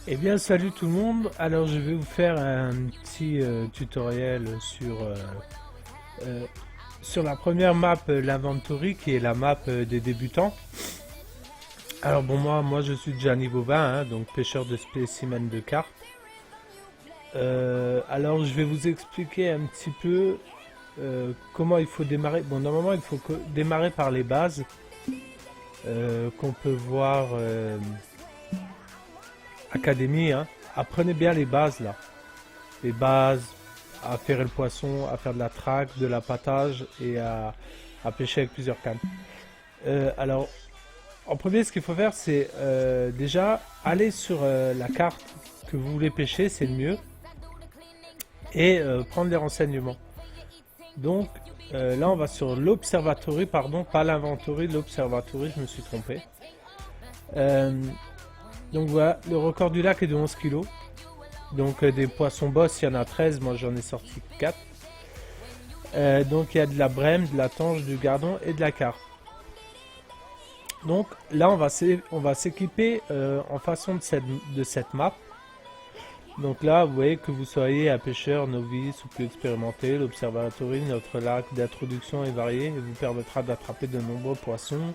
Eh bien salut tout le monde, alors je vais vous faire un petit tutoriel sur la première map, l'Inventory, qui est la map des débutants. Alors bon, moi je suis déjà niveau 20, hein, donc pêcheur de spécimens de carpe. Alors je vais vous expliquer un petit peu comment il faut démarrer. Bon, normalement il faut démarrer par les bases qu'on peut voir Académie, hein. Apprenez bien les bases là. Les bases, à faire le poisson, à faire de la traque, de l'appâtage et à pêcher avec plusieurs cannes. Alors, en premier, ce qu'il faut faire, c'est déjà aller sur la carte que vous voulez pêcher, c'est le mieux, et prendre les renseignements. Donc, là, on va sur l'Observatory, pardon, pas l'Inventory, l'Observatory, je me suis trompé. Donc voilà, le record du lac est de 11 kg. Donc des poissons boss, il y en a 13, moi j'en ai sorti 4. Donc il y a de la brème, de la tange, du gardon et de la carpe. Donc là on va s'équiper en façon de cette map. Donc là vous voyez que vous soyez un pêcheur novice ou plus expérimenté, l'Observatory, notre lac d'introduction est varié et vous permettra d'attraper de nombreux poissons,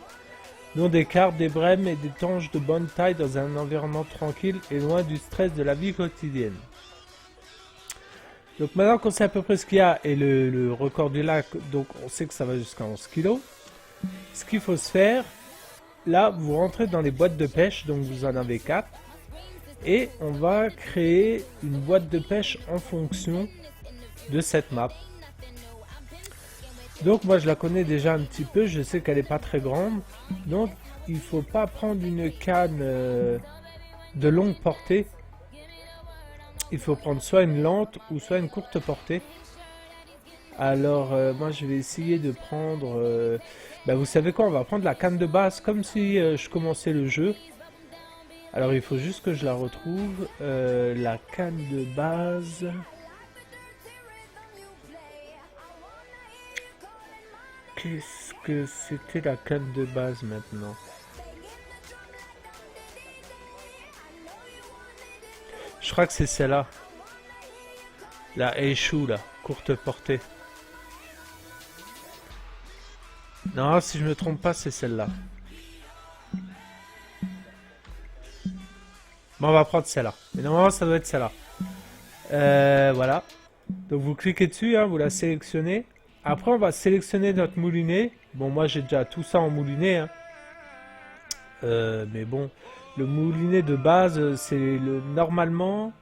dont des carpes, des brèmes et des tanges de bonne taille dans un environnement tranquille et loin du stress de la vie quotidienne. Donc maintenant qu'on sait à peu près ce qu'il y a et le record du lac, donc on sait que ça va jusqu'à 11 kg. Ce qu'il faut se faire, là vous rentrez dans les boîtes de pêche, donc vous en avez 4. Et on va créer une boîte de pêche en fonction de cette map. Donc moi je la connais déjà un petit peu, je sais qu'elle n'est pas très grande. Donc il faut pas prendre une canne de longue portée. Il faut prendre soit une lente ou soit une courte portée. Alors moi je vais essayer de prendre... vous savez quoi, on va prendre la canne de base comme si je commençais le jeu. Alors il faut juste que je la retrouve. La canne de base... Qu'est-ce que c'était la canne de base maintenant? Je crois que c'est celle-là. La Eishu, là, courte portée. Non, si je me trompe pas, c'est celle-là. Bon, on va prendre celle-là. Mais normalement, ça doit être celle-là. Voilà. Donc vous cliquez dessus, hein, vous la sélectionnez. Après, on va sélectionner notre moulinet. Bon, moi, j'ai déjà tout ça en moulinet. Hein. Mais bon, le moulinet de base, c'est normalement,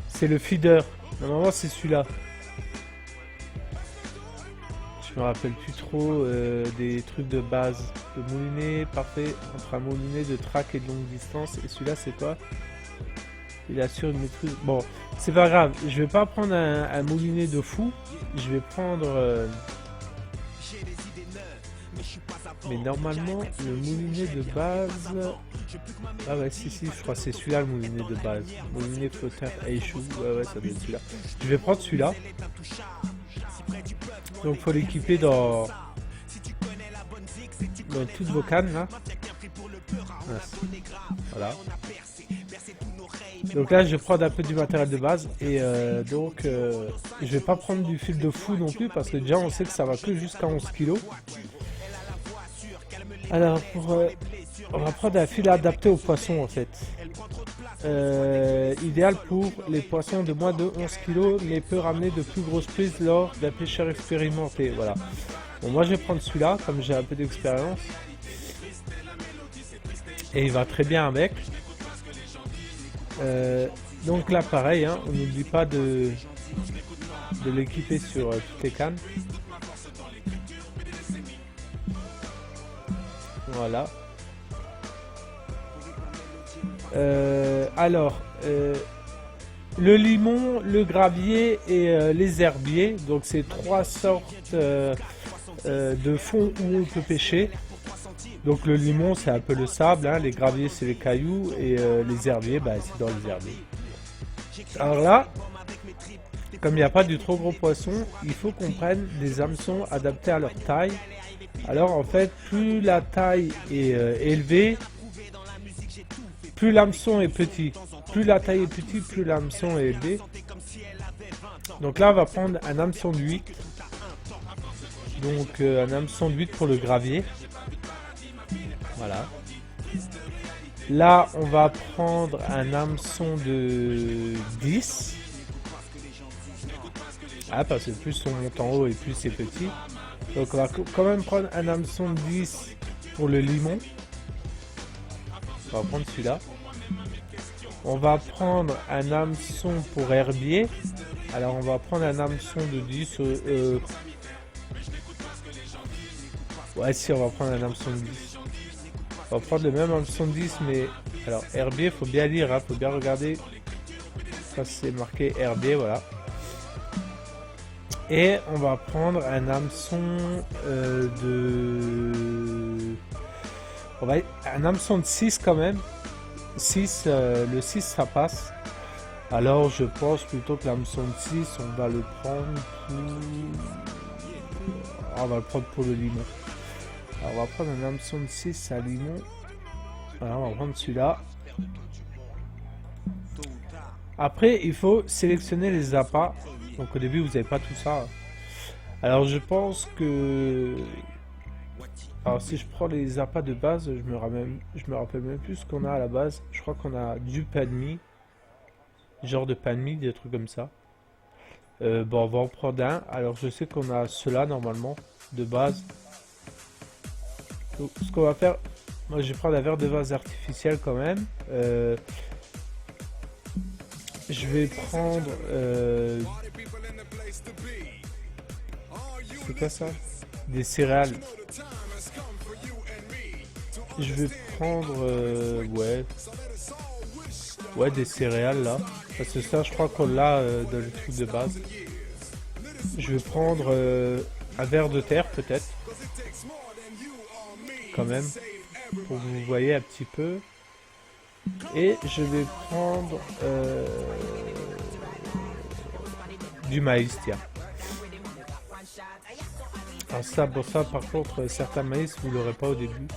c'est le feeder. Normalement, c'est celui-là. Je me rappelle plus trop des trucs de base. Le moulinet parfait entre un moulinet de track et de longue distance. Et celui-là, c'est quoi? Il assure une maîtrise. Bon, c'est pas grave. Je vais pas prendre un moulinet de fou. Je vais prendre... Mais normalement, le moulinet de base... Ah ouais, si, je crois que c'est celui-là le moulinet de base. Moulinet flotteur Eishu. Ouais, ça doit être celui-là. Je vais prendre celui-là. Donc, il faut l'équiper dans toutes vos cannes, là. Voilà. Donc là je vais prendre un peu du matériel de base et je vais pas prendre du fil de fou non plus parce que déjà on sait que ça va que jusqu'à 11 kg. Alors on va prendre un fil adapté aux poissons en fait. Idéal pour les poissons de moins de 11 kg mais peut ramener de plus grosses prises lors d'un pêcheur expérimenté. Voilà. Bon, moi je vais prendre celui-là comme j'ai un peu d'expérience. Et il va très bien avec. Donc là pareil, hein, on n'oublie pas de l'équiper sur toutes les cannes. Voilà. Alors, le limon, le gravier et les herbiers. Donc c'est trois sortes de fonds où on peut pêcher. Donc le limon c'est un peu le sable, hein, les graviers c'est les cailloux et les herbiers c'est dans les herbiers. Alors là, comme il n'y a pas du trop gros poisson, il faut qu'on prenne des hameçons adaptés à leur taille. Alors en fait, plus la taille est élevée, plus l'hameçon est petit. Plus la taille est petite, plus l'hameçon est élevé. Donc là, on va prendre un hameçon de 8. Donc un hameçon de 8 pour le gravier. Voilà. Là, on va prendre un hameçon de 10. Ah, parce que plus on monte en haut et plus c'est petit. Donc on va quand même prendre un hameçon de 10 pour le limon. On va prendre celui-là. On va prendre un hameçon pour herbier. Alors on va prendre un hameçon de 10. Ouais, si, on va prendre un hameçon de 10. On va prendre le même hameçon de 10, mais... Alors, herbier, faut bien lire, hein, faut bien regarder. Ça, c'est marqué herbier, voilà. Et on va prendre un hameçon un hameçon de 6 quand même. 6, le 6, ça passe. Alors, je pense plutôt que l'hameçon de 6, on va le prendre pour... On va le prendre pour le limon. Alors, on va prendre un hameçon de 6 à limon. Voilà, on va prendre celui-là. Après, il faut sélectionner les appâts. Donc au début, vous n'avez pas tout ça. Alors je pense que... Alors si je prends les appâts de base, je me rappelle même plus ce qu'on a à la base. Je crois qu'on a du pain de mie. Genre de pain de mie, des trucs comme ça. Bon, on va en prendre un. Alors je sais qu'on a cela normalement, de base. Donc ce qu'on va faire... Moi je vais prendre un verre de vase artificiel quand même. Je vais prendre... C'est quoi ça? Des céréales. Je vais prendre... Ouais, des céréales là. Parce que ça, je crois qu'on l'a dans le truc de base. Je vais prendre un verre de terre peut-être. Quand même. Pour que vous voyez un petit peu. Et je vais prendre du maïs, tiens. Alors ça, pour ça, par contre, certains maïs, vous l'aurez pas au début.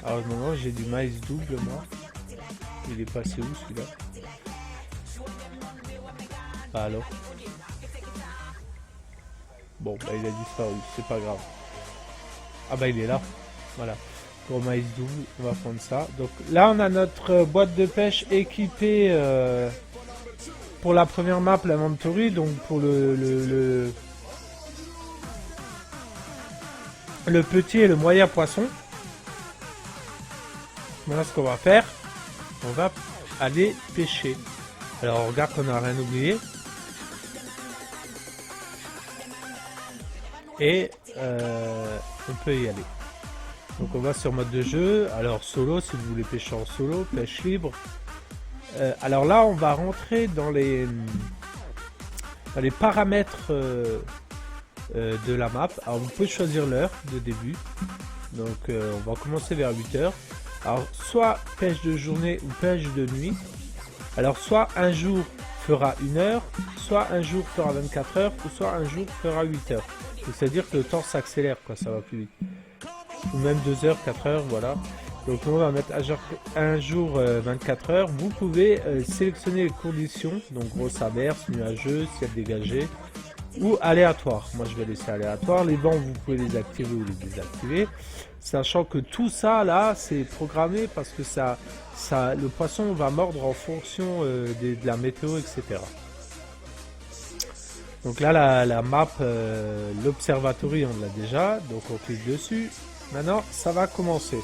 Alors non, j'ai du maïs double, moi. Il est passé où, celui-là? Ah, alors. Bon, bah il a disparu, c'est pas grave. Ah bah il est là, voilà. Pour maïs double, on va prendre ça. Donc là, on a notre boîte de pêche équipée pour la première map, la Mantori, donc pour le petit et le moyen poisson. Voilà ce qu'on va faire. On va aller pêcher. Alors on regarde qu'on n'a rien oublié. Et on peut y aller. Donc on va sur mode de jeu. Alors solo, si vous voulez pêcher en solo, pêche libre. Alors là, on va rentrer dans les paramètres de la map. Alors vous pouvez choisir l'heure de début. Donc on va commencer vers 8 h. Alors soit pêche de journée ou pêche de nuit. Alors soit un jour fera 1 heure, soit un jour fera 24 heures, ou soit un jour fera 8 heures. C'est-à-dire que le temps s'accélère, quoi, ça va plus vite. Ou même 2 heures, 4 heures, voilà. Donc nous on va mettre un jour 24 heures. Vous pouvez sélectionner les conditions, donc grosse averse, nuageux, ciel dégagé, ou aléatoire. Moi je vais laisser aléatoire. Les bancs vous pouvez les activer ou les désactiver. Sachant que tout ça là c'est programmé parce que le poisson va mordre en fonction de la météo, etc. Donc là la map, l'observatory on l'a déjà, donc on clique dessus. Maintenant ça va commencer.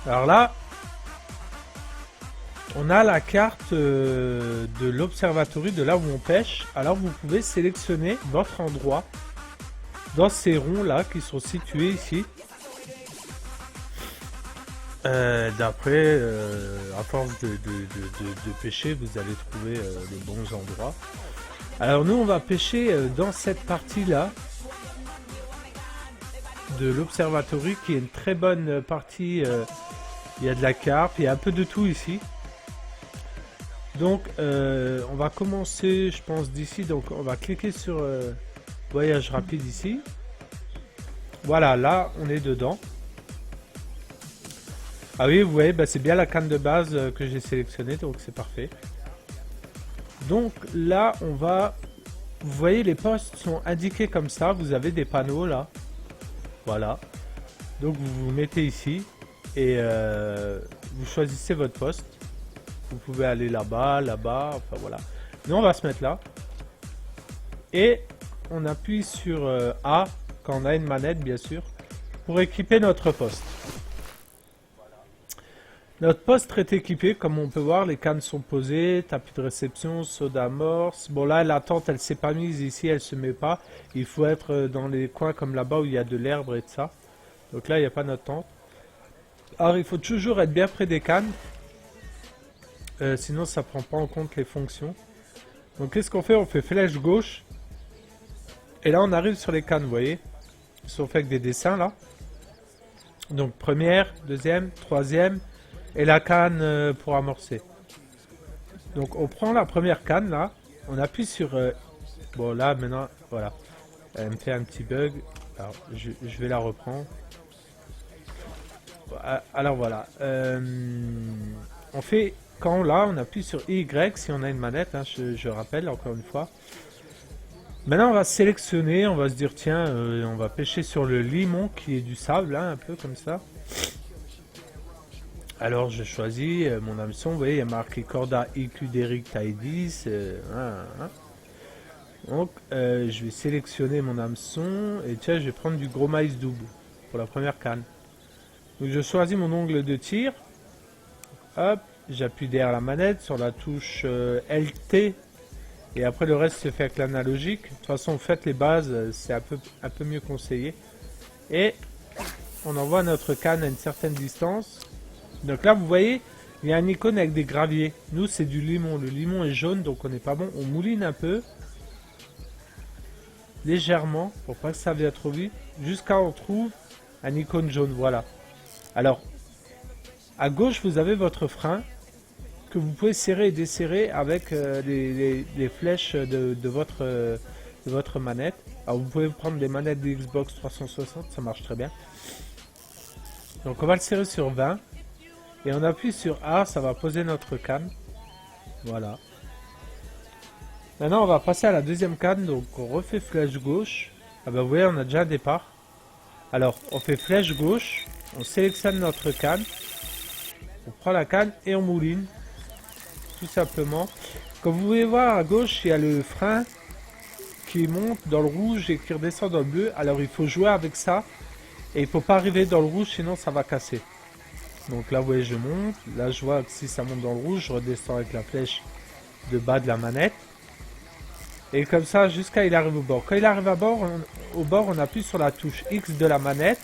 Alors là, on a la carte de l'observatory, de là où on pêche. Alors vous pouvez sélectionner votre endroit dans ces ronds là qui sont situés ici. D'après, à force de pêcher, vous allez trouver les bons endroits. Alors nous, on va pêcher dans cette partie-là de l'observatory, qui est une très bonne partie. Il y a de la carpe, il y a un peu de tout ici. Donc, on va commencer, je pense, d'ici. Donc, on va cliquer sur voyage rapide ici. Voilà, là, on est dedans. Ah oui, vous voyez, bah, c'est bien la canne de base que j'ai sélectionnée, donc c'est parfait. Donc là, on va... Vous voyez, les postes sont indiqués comme ça. Vous avez des panneaux là. Voilà. Donc vous vous mettez ici et vous choisissez votre poste. Vous pouvez aller là-bas, là-bas, enfin voilà. Nous, on va se mettre là. Et on appuie sur A, quand on a une manette, bien sûr, pour équiper notre poste. Notre poste est équipé, comme on peut voir, les cannes sont posées, tapis de réception, saut d'amorce. Bon là, la tente, elle s'est pas mise ici, elle se met pas. Il faut être dans les coins comme là-bas où il y a de l'herbe et de ça. Donc là, il n'y a pas notre tente. Alors, il faut toujours être bien près des cannes. Sinon, ça prend pas en compte les fonctions. Donc, qu'est-ce qu'on fait? On fait flèche gauche. Et là, on arrive sur les cannes, vous voyez. Ils sont faits avec des dessins, là. Donc, première, deuxième, troisième. Et la canne pour amorcer. Donc on prend la première canne là, on appuie sur... bon là maintenant, voilà. Elle me fait un petit bug. Alors je vais la reprendre. Alors voilà. On fait... Quand là, on appuie sur Y si on a une manette, hein, je rappelle encore une fois. Maintenant on va sélectionner, on va se dire tiens, on va pêcher sur le limon qui est du sable, hein, un peu comme ça. Alors je choisis mon hameçon, vous voyez il y a marqué Corda IQ d'Eric taille 10. Donc je vais sélectionner mon hameçon et tiens je vais prendre du gros maïs double pour la première canne. Donc je choisis mon ongle de tir. Hop, j'appuie derrière la manette sur la touche LT et après le reste se fait avec l'analogique. De toute façon faites les bases, c'est un peu mieux conseillé. Et on envoie notre canne à une certaine distance. Donc là, vous voyez, il y a une icône avec des graviers. Nous, c'est du limon. Le limon est jaune, donc on n'est pas bon. On mouline un peu. Légèrement, pour pas que ça vienne trop vite. Jusqu'à on trouve un icône jaune. Voilà. Alors, à gauche, vous avez votre frein que vous pouvez serrer et desserrer avec les flèches de votre manette. Alors, vous pouvez prendre des manettes de Xbox 360, ça marche très bien. Donc, on va le serrer sur 20. Et on appuie sur A, ça va poser notre canne. Voilà. Maintenant, on va passer à la deuxième canne. Donc, on refait flèche gauche. Ah bah, vous voyez, on a déjà un départ. Alors, on fait flèche gauche. On sélectionne notre canne. On prend la canne et on mouline. Tout simplement. Comme vous pouvez voir, à gauche, il y a le frein qui monte dans le rouge et qui redescend dans le bleu. Alors, il faut jouer avec ça. Et il ne faut pas arriver dans le rouge, sinon ça va casser. Donc là, vous voyez, je monte. Là, je vois que si ça monte dans le rouge, je redescends avec la flèche de bas de la manette. Et comme ça, jusqu'à il arrive au bord. Quand il arrive au bord, on appuie sur la touche X de la manette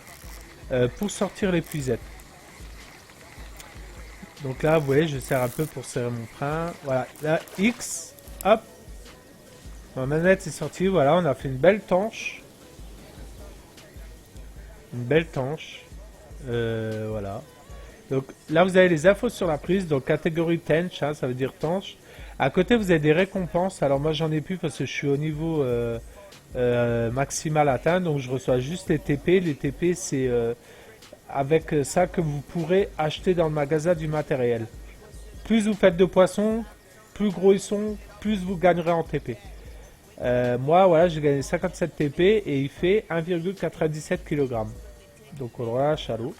pour sortir l'épuisette. Donc là, vous voyez, je serre un peu pour serrer mon frein. Voilà, là, X, hop. Ma manette est sortie, voilà, on a fait une belle tanche. Une belle tanche. Voilà. Donc là, vous avez les infos sur la prise. Donc catégorie tench, hein, ça veut dire tanche. À côté, vous avez des récompenses. Alors moi, j'en ai plus parce que je suis au niveau maximal atteint. Donc je reçois juste les TP. Les TP, c'est avec ça que vous pourrez acheter dans le magasin du matériel. Plus vous faites de poissons, plus gros ils sont, plus vous gagnerez en TP. Moi, voilà, j'ai gagné 57 TP et il fait 1,97 kg. Donc on le relâche à l'eau.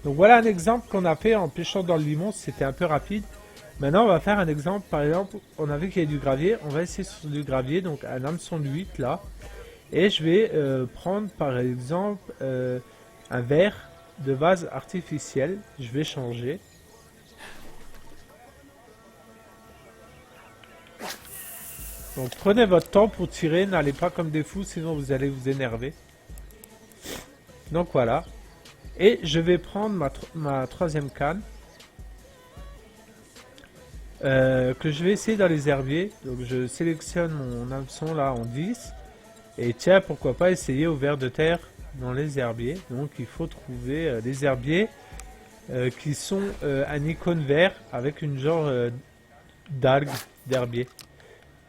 Donc voilà un exemple qu'on a fait en pêchant dans le limon, c'était un peu rapide. Maintenant on va faire un exemple, par exemple, on a vu qu'il y a du gravier, on va essayer sur du gravier, donc un hameçon de 8 là. Et je vais prendre par exemple un verre de vase artificiel, je vais changer. Donc prenez votre temps pour tirer, n'allez pas comme des fous, sinon vous allez vous énerver. Donc voilà. Et je vais prendre ma troisième canne. Que je vais essayer dans les herbiers. Donc je sélectionne mon hameçon là en 10. Et tiens, pourquoi pas essayer au ver de terre dans les herbiers. Donc il faut trouver des herbiers qui sont un icône vert avec une genre d'algue d'herbier.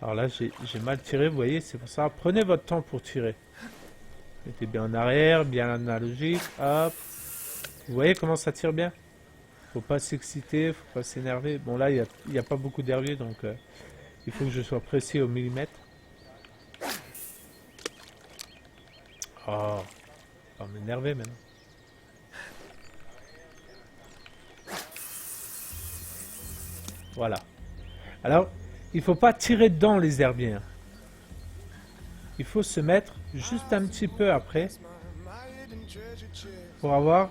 Alors là j'ai mal tiré, vous voyez, c'est pour ça. Prenez votre temps pour tirer. Mettez bien en arrière, bien analogique. Hop. Vous voyez comment ça tire bien? Faut pas s'exciter, faut pas s'énerver. Bon là, il y a pas beaucoup d'herbiers, donc il faut que je sois précis au millimètre. Oh, on va m'énerver maintenant. Voilà. Alors, il faut pas tirer dedans les herbiers. Hein. Il faut se mettre juste un petit peu après pour avoir...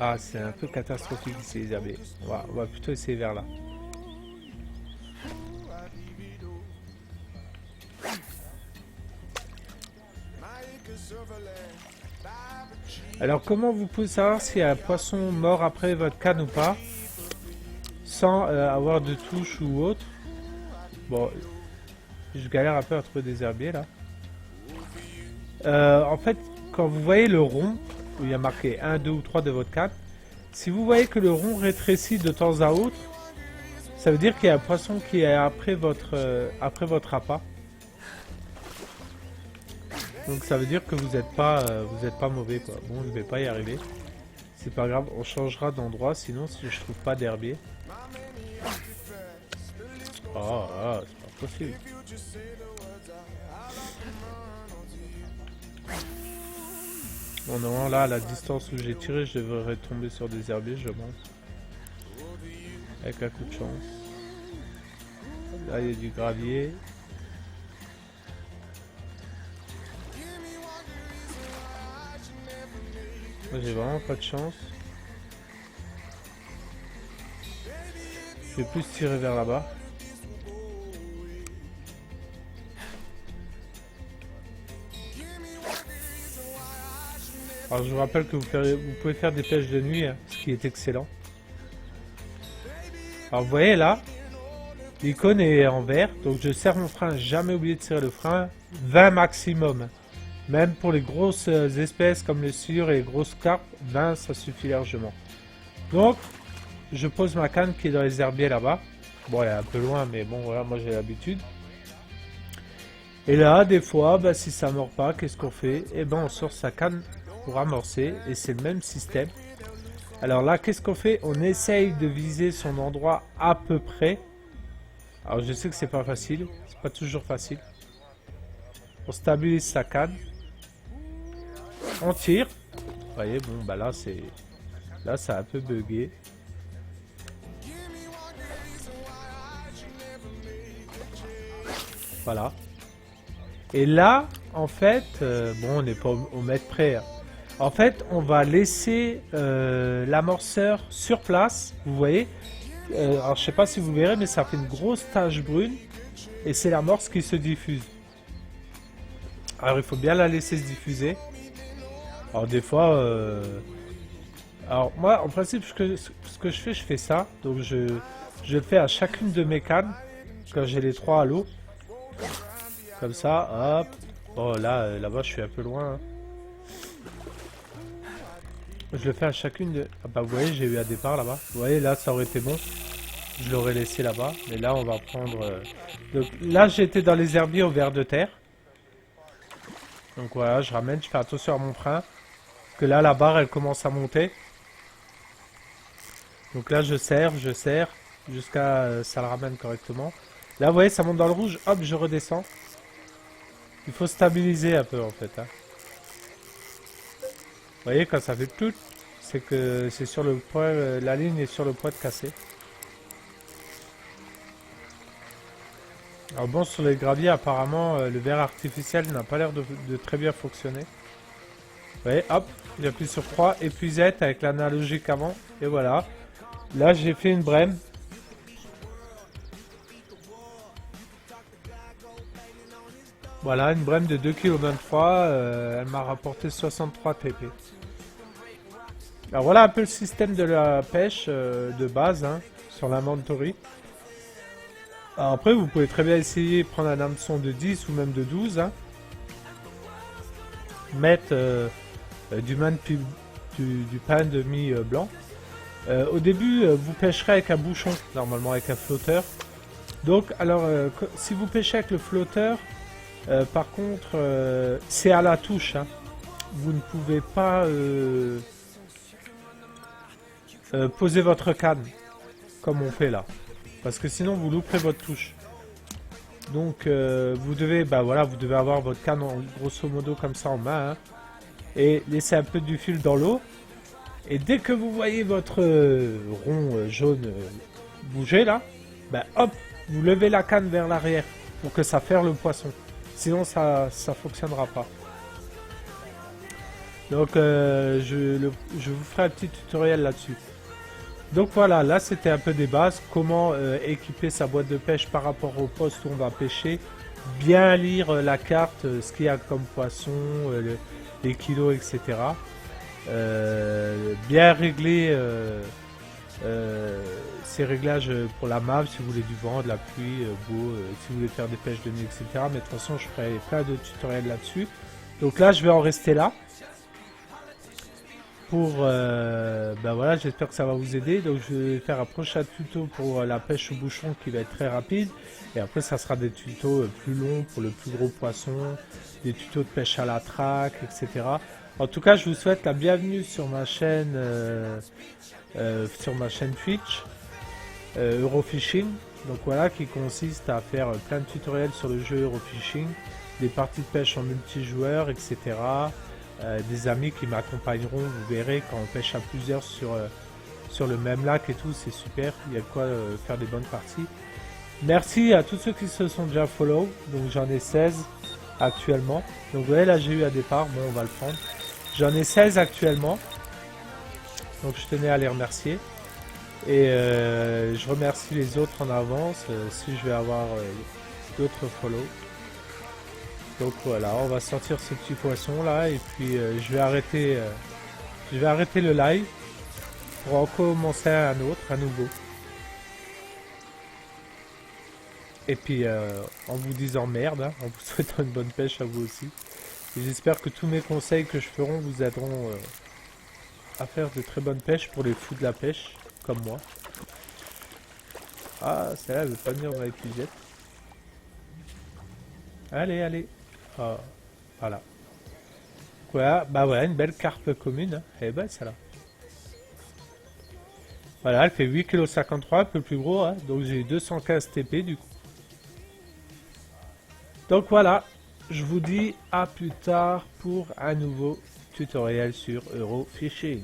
Ah, c'est un peu catastrophique ici les herbiers. On va plutôt essayer vers là. Alors comment vous pouvez savoir s'il y a un poisson mort après votre canne ou pas, sans avoir de touche ou autre? Bon, je galère un peu à trouver des herbiers là. En fait, quand vous voyez le rond, où il y a marqué 1, 2 ou 3 de votre canne, si vous voyez que le rond rétrécit de temps à autre, ça veut dire qu'il y a un poisson qui est après votre appât. Donc ça veut dire que vous n'êtes pas mauvais quoi. Bon, je vais pas y arriver. C'est pas grave, on changera d'endroit sinon si je trouve pas d'herbier. Oh, c'est pas possible. Bon, non, là, à la distance où j'ai tiré, je devrais tomber sur des herbiers, je pense. Avec un coup de chance. Là, il y a du gravier. Moi, j'ai vraiment pas de chance. Je vais plus tirer vers là-bas. Alors je vous rappelle que vous pouvez faire des pêches de nuit, hein, ce qui est excellent. Alors vous voyez là, l'icône est en vert, donc je serre mon frein, jamais oublier de serrer le frein, 20 maximum. Même pour les grosses espèces comme le sciure et les grosses carpes, 20 ça suffit largement. Donc je pose ma canne qui est dans les herbiers là-bas. Bon, elle est un peu loin, mais bon voilà, moi j'ai l'habitude. Et là, des fois, bah, si ça mord pas, qu'est-ce qu'on fait? Eh ben on sort sa canne pour amorcer et c'est le même système. Alors là, qu'est-ce qu'on fait? On essaye de viser son endroit à peu près. Alors je sais que c'est pas facile, c'est pas toujours facile. On stabilise sa canne. On tire. Vous voyez, bon bah là c'est... Là ça a un peu bugué. Voilà. Et là, en fait, bon on n'est pas au mètre près. Hein. En fait, on va laisser l'amorceur sur place, vous voyez. Alors, je sais pas si vous verrez, mais ça fait une grosse tache brune. Et c'est l'amorce qui se diffuse. Alors, il faut bien la laisser se diffuser. Alors, des fois... Alors, moi, en principe, ce que je fais ça. Donc, je le fais à chacune de mes cannes. Quand j'ai les 3 à l'eau. Comme ça, hop. Bon, là-bas, je suis un peu loin. Hein. Je le fais à chacune de... Ah bah vous voyez, j'ai eu un départ là-bas. Vous voyez, là, ça aurait été bon. Je l'aurais laissé là-bas. Mais là, on va prendre... Donc là, j'étais dans les herbiers au ver de terre. Donc voilà, je ramène, je fais attention à mon frein. Que là, la barre, elle commence à monter. Donc là, je serre, jusqu'à ça le ramène correctement. Là, vous voyez, ça monte dans le rouge. Hop, je redescends. Il faut stabiliser un peu, en fait. Hein. Vous voyez, quand ça fait tout, c'est que c'est sur le point, la ligne est sur le point de casser. Alors bon, sur les graviers, apparemment, le verre artificiel n'a pas l'air de très bien fonctionner. Vous voyez, hop, j'appuie sur 3, épuisette avec l'analogique avant, et voilà. Là, j'ai fait une brème. Voilà, une brème de 2,23 kg, elle m'a rapporté 63 TP. Alors voilà un peu le système de la pêche de base hein, sur l'inventory. Alors après vous pouvez très bien essayer de prendre un hameçon de 10 ou même de 12. Hein. Mettre du pain de mie blanc. Au début vous pêcherez avec un bouchon, normalement avec un flotteur. Donc alors si vous pêchez avec le flotteur, par contre c'est à la touche. Hein. Vous ne pouvez pas poser votre canne comme on fait là, parce que sinon vous louperez votre touche. Donc vous devez, bah voilà, vous devez avoir votre canne en, grosso modo comme ça en main, hein, et laisser un peu du fil dans l'eau. Et dès que vous voyez votre rond jaune bouger là, bah hop, vous levez la canne vers l'arrière pour que ça ferre le poisson. Sinon ça fonctionnera pas. Donc je vous ferai un petit tutoriel là-dessus. Donc voilà, là c'était un peu des bases, comment équiper sa boîte de pêche par rapport au poste où on va pêcher, bien lire la carte, ce qu'il y a comme poisson, les kilos, etc. Bien régler ces réglages pour la map, si vous voulez du vent, de la pluie, beau, si vous voulez faire des pêches de nuit, etc. Mais de toute façon je ferai plein de tutoriels là-dessus. Donc là je vais en rester là. Pour ben voilà, j'espère que ça va vous aider. Donc je vais faire un prochain tuto pour la pêche au bouchon qui va être très rapide, et après ça sera des tutos plus longs pour le plus gros poisson, des tutos de pêche à la traque, etc. En tout cas je vous souhaite la bienvenue sur ma chaîne Twitch Eurofishing, donc voilà, qui consiste à faire plein de tutoriels sur le jeu Eurofishing, des parties de pêche en multijoueur, etc. Des amis qui m'accompagneront, vous verrez, quand on pêche à plusieurs sur le même lac et tout, c'est super, il y a de quoi faire des bonnes parties. Merci à tous ceux qui se sont déjà follow, donc j'en ai 16 actuellement. Donc vous voyez là j'ai eu un départ, bon on va le prendre. J'en ai 16 actuellement, donc je tenais à les remercier. Et je remercie les autres en avance si je vais avoir d'autres follow. Donc voilà, on va sortir ce petit poisson là et puis je vais arrêter le live pour en commencer un autre, à nouveau. Et puis en vous disant merde, hein, en vous souhaitant une bonne pêche à vous aussi. Et j'espère que tous mes conseils que je ferai vous aideront à faire de très bonnes pêches pour les fous de la pêche, comme moi. Ah, celle-là elle veut pas venir dans les pugettes. Allez, allez. Ah, voilà. Voilà, bah voilà, une belle carpe commune. Hein. Elle est belle celle-là. Voilà, elle fait 8,53 kg, un peu plus gros. Hein. Donc j'ai eu 215 TP du coup. Donc voilà, je vous dis à plus tard pour un nouveau tutoriel sur Eurofishing.